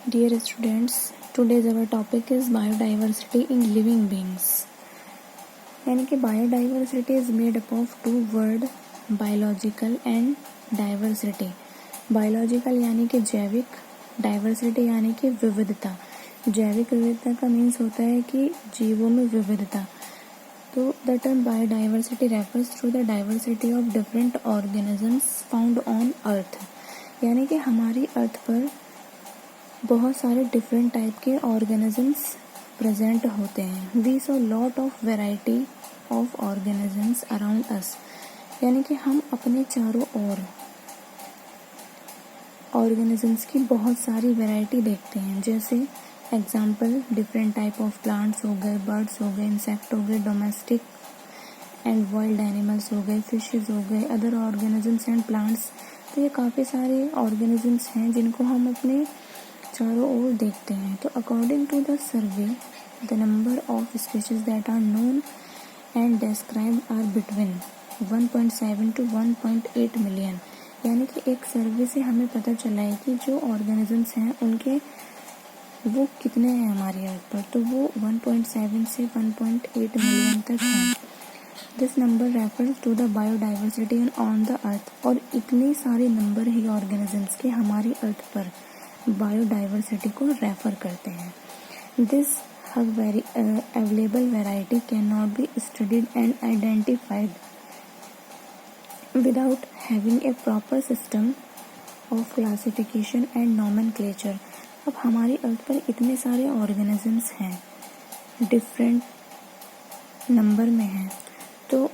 Dear students, today's our topic is biodiversity in living beings. यानी कि biodiversity is made up of two words, biological and diversity. Biological यानी कि जैविक, diversity यानी कि विविधता. जैविक विविधता का मीन्स होता है कि जीवों में विविधता. तो the term biodiversity refers to the diversity of different organisms found on earth. यानी कि हमारी अर्थ पर बहुत सारे डिफरेंट टाइप के ऑर्गेनिजम्स प्रेजेंट होते हैं. We saw lot of variety of organisms around us. यानी कि हम अपने चारों ओर ऑर्गेनिजम्स की बहुत सारी वैरायटी देखते हैं. जैसे example different type of plants हो गए, बर्ड्स हो गए, इंसेक्ट हो गए, डोमेस्टिक एंड वाइल्ड एनिमल्स हो गए, फिशेस हो गए, अदर ऑर्गेनिजम्स एंड प्लांट्स. तो ये काफ़ी सारे ऑर्गेनिजम्स हैं जिनको हम अपने चारों ओर देखते हैं. तो according to the survey the number of species that are known and described are between 1.7 to 1.8 million. यानी कि एक सर्वे से हमें पता चला है कि जो ऑर्गेनिजम्स हैं उनके वो कितने हैं हमारी अर्थ पर. तो वो 1.7 से 1.8 मिलियन तक हैं. This number refers to the biodiversity on the earth. और इतने सारे नंबर ही ऑर्गेनिजम्स के हमारी अर्थ पर बायोडाइवर्सिटी को रेफर करते हैं. This available variety can not be studied and identified without having a proper system of classification and nomenclature. अब हमारी अर्थ पर इतने सारे ऑर्गेनिजम्स हैं, डिफरेंट नंबर में हैं, तो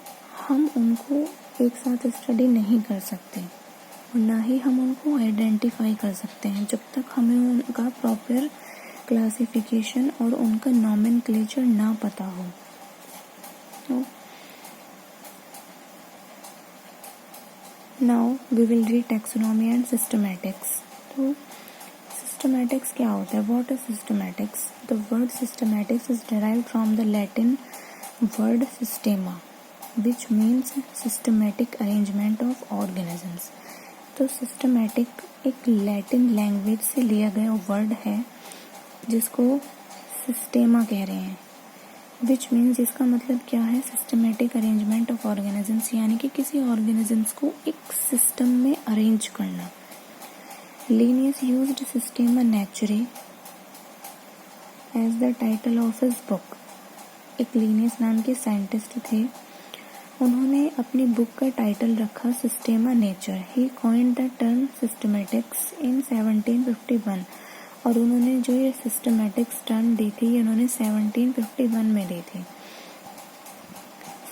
हम उनको एक साथ स्टडी नहीं कर सकते और ना ही हम उनको आइडेंटिफाई कर सकते हैं जब तक हमें उनका प्रॉपर क्लासिफिकेशन और उनका नॉमेनक्लेचर ना पता हो. तो now we will read taxonomy and systematics. तो सिस्टमैटिक्स क्या होता है? What is systematics? The word systematics is derived from the Latin word systema which means systematic arrangement of organisms. तो सिस्टमैटिक एक लैटिन लैंग्वेज से लिया गया वर्ड है जिसको सिस्टेमा कह रहे हैं. विच मीन्स जिसका मतलब क्या है? Systematic arrangement of organisms. यानी कि किसी ऑर्गेनिजम्स को एक सिस्टम में अरेंज करना. Linnaeus used systema naturae as the title of his book. एक लिनियस नाम के साइंटिस्ट थे, उन्होंने अपनी बुक का टाइटल रखा systema nature. He coined the term systematics in 1751. और उन्होंने जो ये सिस्टमैटिक्स टर्म दी थी, उन्होंने 1751 में दी थी.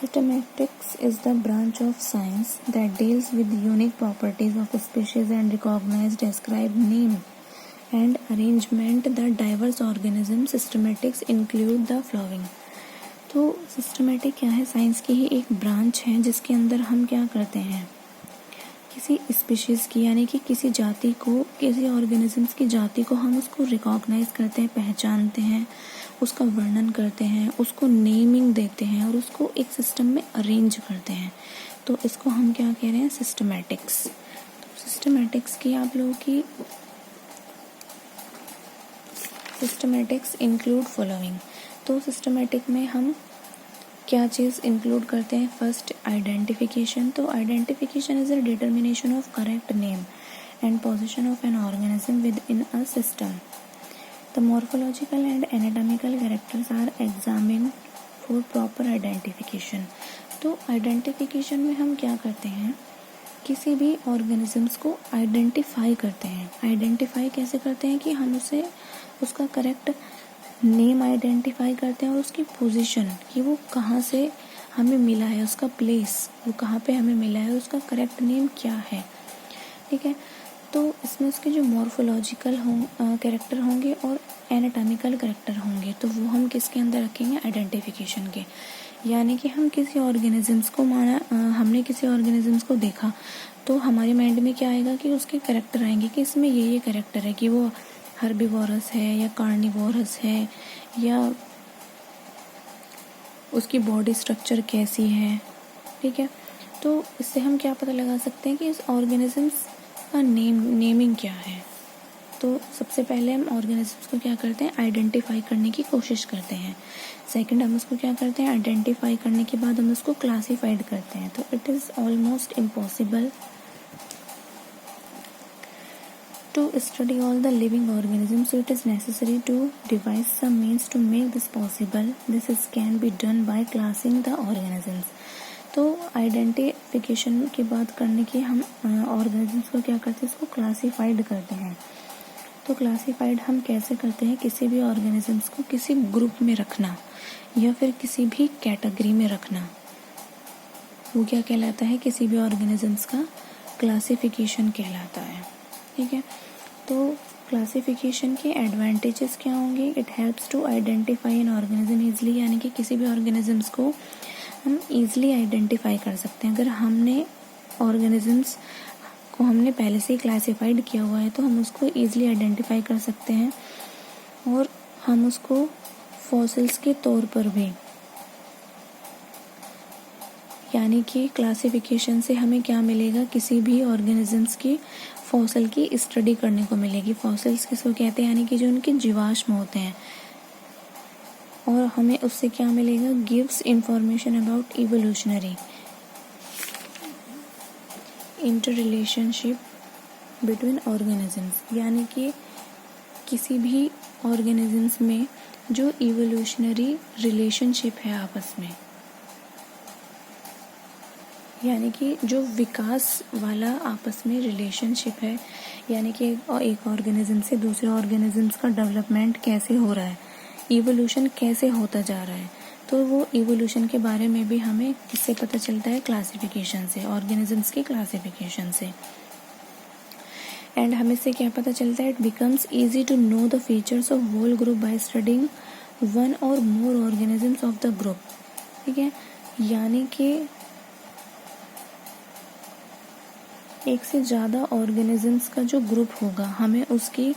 Systematics is the branch of science that deals with unique properties of species and recognised describe name and arrangement the diverse organism. Systematics include the following. तो सिस्टमैटिक क्या है? साइंस की ही एक ब्रांच है जिसके अंदर हम क्या करते हैं, किसी स्पीशीज़ की यानी कि किसी जाति को, किसी ऑर्गेनिजम्स की जाति को हम उसको रिकॉग्नाइज करते हैं, पहचानते हैं, उसका वर्णन करते हैं, उसको नेमिंग देते हैं और उसको एक सिस्टम में अरेंज करते हैं. तो इसको हम क्या कह रहे हैं? सिस्टमैटिक्स. तो सिस्टमैटिक्स की आप लोगों की सिस्टमैटिक्स इंक्लूड फॉलोइंग. तो सिस्टमैटिक में हम क्या चीज़ इंक्लूड करते हैं? First identification. तो identification is a determination of correct name and position of an organism within a system. The morphological and anatomical characters are examined for proper identification. तो identification में हम क्या करते हैं? किसी भी ऑर्गेनिजम्स को आइडेंटिफाई करते हैं. आइडेंटिफाई कैसे करते हैं? कि हम उसे उसका करेक्ट नेम आइडेंटिफाई करते हैं और उसकी पोजीशन कि वो कहाँ से हमें मिला है, उसका प्लेस वो कहाँ पे हमें मिला है, उसका करेक्ट नेम क्या है. ठीक है. तो इसमें उसके जो मॉर्फोलॉजिकल कैरेक्टर होंगे और एनाटॉमिकल कैरेक्टर होंगे, तो वो हम किसके अंदर रखेंगे? आइडेंटिफिकेशन के. यानी कि हम किसी ऑर्गेनिजम्स को हमने किसी ऑर्गेनिजम्स को देखा तो हमारे माइंड में क्या आएगा कि उसके कैरेक्टर आएंगे कि इसमें ये कैरेक्टर है, कि वो हर्बीवोरस है या कार्निवोरस है, या उसकी बॉडी स्ट्रक्चर कैसी है. ठीक है. तो इससे हम क्या पता लगा सकते हैं कि इस ऑर्गेनिजम्स का नेमिंग क्या है. तो सबसे पहले हम ऑर्गेनिजम्स को क्या करते हैं, आइडेंटिफाई करने की कोशिश करते हैं। सेकंड, हम उसको क्या करते हैं, आइडेंटिफाई करने के बाद हम उसको क्लासीफाइड करते हैं। तो it is almost impossible to study all the living organisms, so it is necessary to devise some means to make this possible. This can be done by classing the organisms. तो identification की बात करने की हम organisms को क्या करते हैं, इसको क्लासीफाइड करते हैं। तो क्लासीफाइड हम कैसे करते हैं, किसी भी ऑर्गेनिजम्स को किसी ग्रुप में रखना या फिर किसी भी कैटेगरी में रखना, वो क्या कहलाता है, किसी भी ऑर्गेनिजम्स का क्लासिफिकेशन कहलाता है। ठीक है, तो क्लासिफिकेशन के एडवांटेजेस क्या होंगे, it helps to identify an organism easily, यानी कि किसी भी ऑर्गेनिजम्स को हम ईजिली आइडेंटिफाई कर सकते हैं। अगर हमने ऑर्गेनिजम्स को हमने पहले से ही क्लासिफाइड किया हुआ है तो हम उसको ईजिली आइडेंटिफाई कर सकते हैं, और हम उसको फॉसिल्स के तौर पर भी, यानी कि क्लासिफिकेशन से हमें क्या मिलेगा, किसी भी ऑर्गेनिजम्स की फॉसिल की स्टडी करने को मिलेगी। फॉसिल्स किसको कहते हैं, यानी कि जो उनके जीवाश्म होते हैं, और हमें उससे क्या मिलेगा, gives information about evolutionary inter relationship between organisms, यानी कि किसी भी ऑर्गेनिजम्स में जो इवोल्यूशनरी रिलेशनशिप है आपस में, यानी कि जो विकास वाला आपस में रिलेशनशिप है, यानी कि एक ऑर्गेनिज्म से दूसरे ऑर्गेनिजम्स का डेवलपमेंट कैसे हो रहा है, इवोल्यूशन कैसे होता जा रहा है, तो वो इवोल्यूशन के बारे में भी हमें किससे पता चलता है, क्लासिफिकेशन से, ऑर्गेनिजम्स के क्लासिफिकेशन से। एंड हमें से क्या पता चलता है, it becomes easy to know the features of whole group by studying one or more organisms of the group. ठीक है, यानी कि एक से ज़्यादा ऑर्गेनिजम्स का जो ग्रुप होगा, हमें उसकी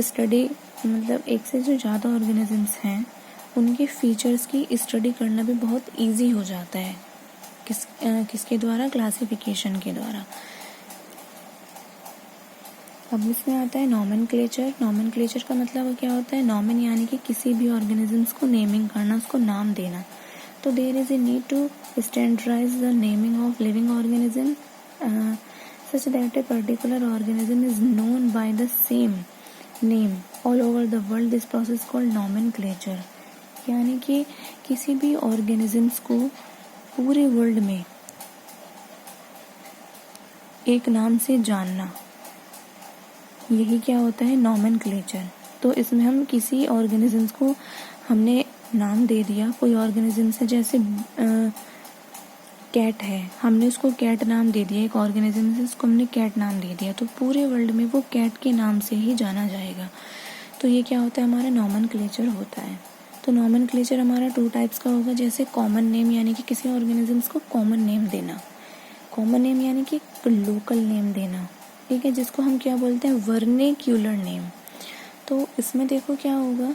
स्टडी, मतलब एक से जो ज़्यादा ऑर्गेनिजम्स हैं उनके फीचर्स की स्टडी करना भी बहुत इजी हो जाता है। किसके द्वारा, क्लासिफिकेशन के द्वारा। अब इसमें आता है नॉमेनक्लेचर। नॉमेनक्लेचर का मतलब क्या होता है, नॉमेन यानी कि किसी भी ऑर्गेनिजम्स को नेमिंग करना, उसको नाम देना। तो there is a need to standardise the naming of living organism such that a particular organism is known by the same name all over the world. This process is called nomenclature. यानी कि किसी भी organisms को पूरे world में एक नाम से जानना, यही क्या होता है, नॉमेनक्लेचर। तो इसमें हम किसी ऑर्गेनिजम्स को हमने नाम दे दिया, कोई ऑर्गेनिजम्स है जैसे कैट है, हमने उसको कैट नाम दे दिया, एक ऑर्गेनिज्म है उसको हमने कैट नाम दे दिया, तो पूरे वर्ल्ड में वो कैट के नाम से ही जाना जाएगा। तो ये क्या होता है, हमारा नॉमेनक्लेचर होता है। तो नॉमेनक्लेचर हमारा 2 टाइप्स का होगा, जैसे कॉमन नेम, यानी कि किसी ऑर्गेनिजम्स को कॉमन नेम देना, कॉमन नेम यानी कि लोकल नेम देना। ठीक है, जिसको हम क्या बोलते हैं, वर्नेक्यूलर नेम। तो इसमें देखो क्या होगा,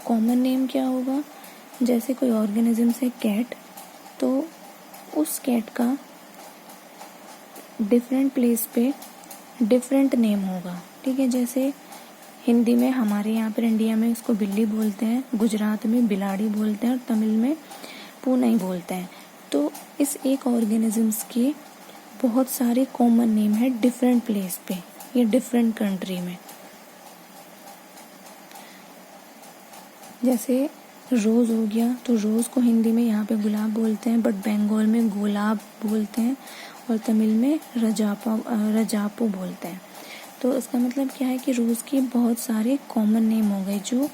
कॉमन नेम क्या होगा, जैसे कोई ऑर्गेनिज्म है कैट, तो उस कैट का डिफरेंट प्लेस पे डिफरेंट नेम होगा। ठीक है, जैसे हिंदी में हमारे यहाँ पर इंडिया में उसको बिल्ली बोलते हैं, गुजरात में बिलाड़ी बोलते हैं, और तमिल में पूनाई बोलते हैं। तो इस एक ऑर्गेनिजम्स के बहुत सारे कॉमन नेम है डिफरेंट प्लेस पे या डिफरेंट कंट्री में। जैसे रोज़ हो गया, तो रोज़ को हिंदी में यहाँ पे गुलाब बोलते हैं, बट बंगाल में गुलाब बोलते हैं, और तमिल में रजापो बोलते हैं। तो इसका मतलब क्या है कि रोज़ के बहुत सारे कॉमन नेम हो गए जो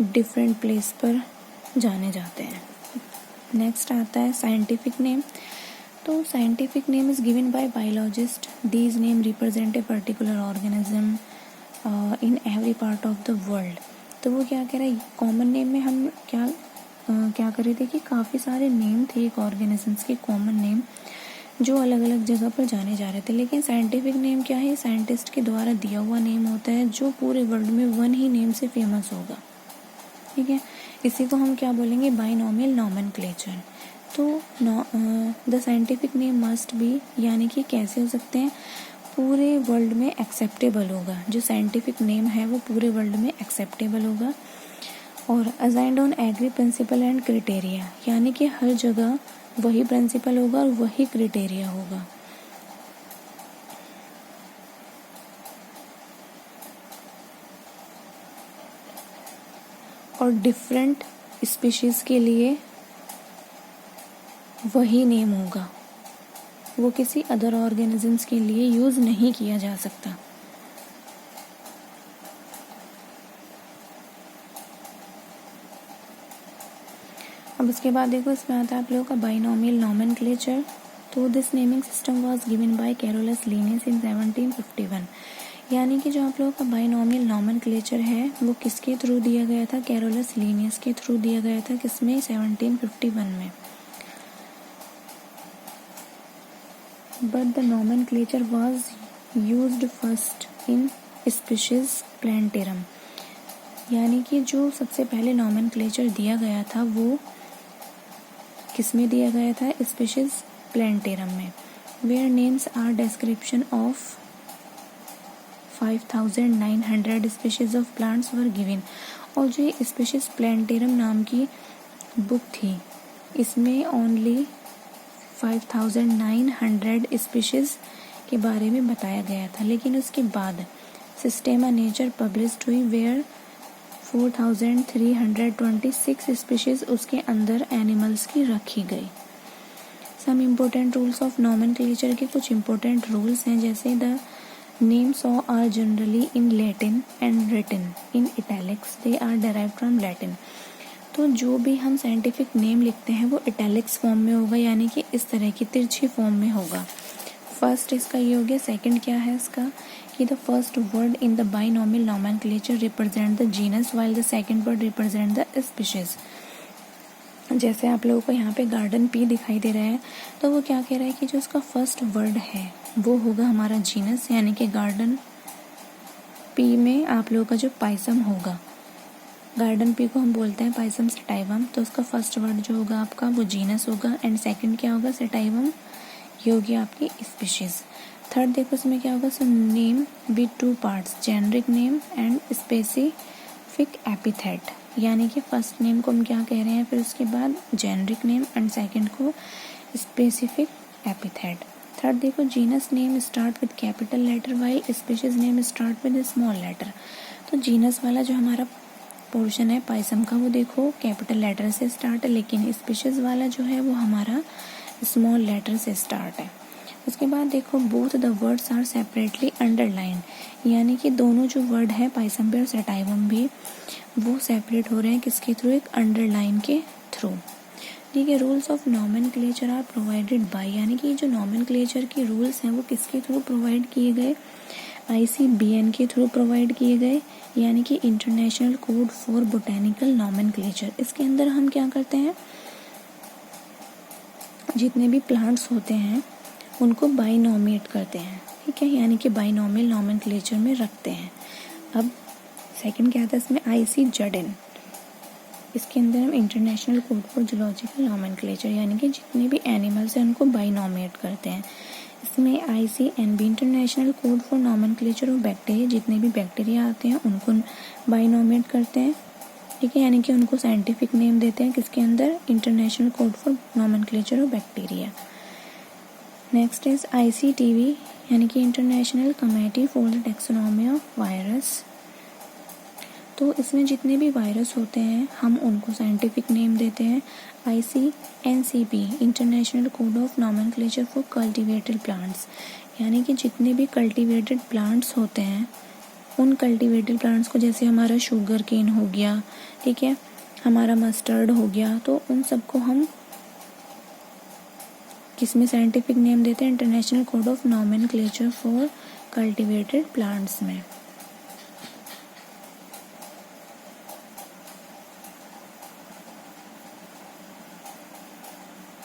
डिफरेंट प्लेस पर जाने जाते हैं। नेक्स्ट आता है साइंटिफिक नेम। तो scientific name is given by biologist. These name represent a particular organism in every part of the world. तो वो क्या कह रहा है, कॉमन नेम में हम क्या कर रहे थे कि काफ़ी सारे नेम थे एक ऑर्गेनिजम्स के कॉमन नेम जो अलग अलग जगह पर जाने जा रहे थे। लेकिन साइंटिफिक नेम क्या है, साइंटिस्ट के द्वारा दिया हुआ नेम होता है जो पूरे वर्ल्ड में वन ही नेम से फेमस होगा। ठीक है, इसी को हम क्या बोलेंगे, बाइनोमियल नॉमेनक्लेचर। तो the scientific name must be, यानी कि कैसे हो सकते हैं, पूरे वर्ल्ड में एक्सेप्टेबल होगा, जो साइंटिफिक नेम है वो पूरे वर्ल्ड में एक्सेप्टेबल होगा। और assigned on agree principle and criteria, यानी कि हर जगह वही प्रिंसिपल होगा और वही क्राइटेरिया होगा। और डिफरेंट स्पीशीज के लिए वही नेम होगा, वो किसी अदर ऑर्गेनिजम्स के लिए यूज नहीं किया जा सकता। अब उसके बाद देखो इसमें आता है आप लोगों का बाइनोमियल नॉमेनक्लेचर। तो this naming system was given by Carolus Linnaeus in 1751, यानी कि जो आप लोगों का बाइनोमियल नॉमेनक्लेचर है वो किसके थ्रू दिया गया था? कैरोलस लिनियस के थ्रू दिया गया था। किसमें? 1751 में। But the nomenclature was used first in species plantarum, यानी कि जो सबसे पहले नॉमेनक्लेचर दिया गया था वो किसमें दिया गया था? स्पीशीज प्लैंटेरम में। Where names are description of 5900 species of plants were given. और जो ये स्पीशीज प्लैंटेरम नाम की बुक थी इसमें ओनली 5900 स्पीशीज के बारे में बताया गया था, लेकिन उसके बाद सिस्टेमा नेचर पब्लिश्ड हुई वेयर 4326 स्पीशीज उसके अंदर एनिमल्स की रखी गई। Some important rules of nomenclature के कुछ इम्पोर्टेंट रूल्स हैं, जैसे the names are generally in Latin and written in italics, they are derived from Latin. तो जो भी हम साइंटिफिक नेम लिखते हैं वो इटैलिक्स फॉर्म में होगा, यानी कि इस तरह की तिरछी फॉर्म में होगा। फर्स्ट इसका ये हो गया। सेकंड क्या है इसका कि the first word in the binomial nomenclature represent the genus while the second word represent the species. जैसे आप लोगों को यहाँ पे गार्डन पी दिखाई दे रहा है, तो वो क्या कह रहा है कि जो उसका फर्स्ट वर्ड है वो होगा हमारा जीनस, यानी कि गार्डन पी में आप लोगों का जो पाइसम होगा, गार्डन पी को हम बोलते हैं पाइसम सेटाइवम, तो उसका फर्स्ट वर्ड जो होगा आपका वो जीनस होगा। एंड सेकंड क्या होगा? सेटाइवम, ये होगी आपकी स्पीशीज। थर्ड देखो इसमें क्या होगा? So name with 2 parts, generic name and specific epithet, यानी कि फर्स्ट नेम को हम क्या कह रहे हैं, फिर उसके बाद जेनरिक नेम एंड सेकंड को स्पेसिफिक एपिथेट। थर्ड देखो genus name start with capital letter while species name start with small letter. तो जीनस वाला जो हमारा पोर्शन है पाइसम का वो देखो कैपिटल लेटर से स्टार्ट है, लेकिन स्पीशीज वाला जो है वो हमारा स्मॉल लेटर से स्टार्ट है। उसके बाद देखो both the words are separately underlined, यानी कि दोनों जो वर्ड है पाइसम भी और सेटाइवम भी वो सेपरेट हो रहे हैं किसके थ्रू? एक अंडरलाइन के थ्रू। ठीक है। Rules of nomenclature are provided by, यानी कि जो नॉमेनक्लेचर के रूल्स हैं वो किसके थ्रू प्रोवाइड किए गए? ICBN के थ्रू प्रोवाइड किए गए, यानी कि international code for botanical nomenclature. इसके अंदर हम क्या करते हैं, जितने भी प्लांट्स होते हैं उनको बाइनोमिएट करते हैं, ठीक है, यानी कि बाइनोमियल नॉमेनक्लेचर में रखते हैं। अब सेकंड क्या आता है इसमें? ICZN, इसके अंदर हम international code for zoological nomenclature, यानी कि जितने भी एनिमल्स हैं उनको बाइनोमिएट करते हैं। इसमें ICNB international code for nomenclature of bacteria, जितने भी बैक्टीरिया आते हैं उनको बाइनोमिएट करते हैं, ठीक है, यानी कि उनको साइंटिफिक नेम देते हैं किसके अंदर? International code for nomenclature of bacteria. Next is ICTV, यानी कि international committee for the taxonomy of virus. तो इसमें जितने भी वायरस होते हैं हम उनको साइंटिफिक नेम देते हैं। ICNCP international code of nomenclature for cultivated plants, यानी कि जितने भी कल्टीवेटेड प्लांट्स होते हैं उन कल्टीवेटेड प्लांट्स को, जैसे हमारा शुगर केन हो गया, ठीक है, हमारा मस्टर्ड हो गया, तो उन सबको हम किसमें साइंटिफिक नेम देते हैं? International code of nomenclature for cultivated plants में।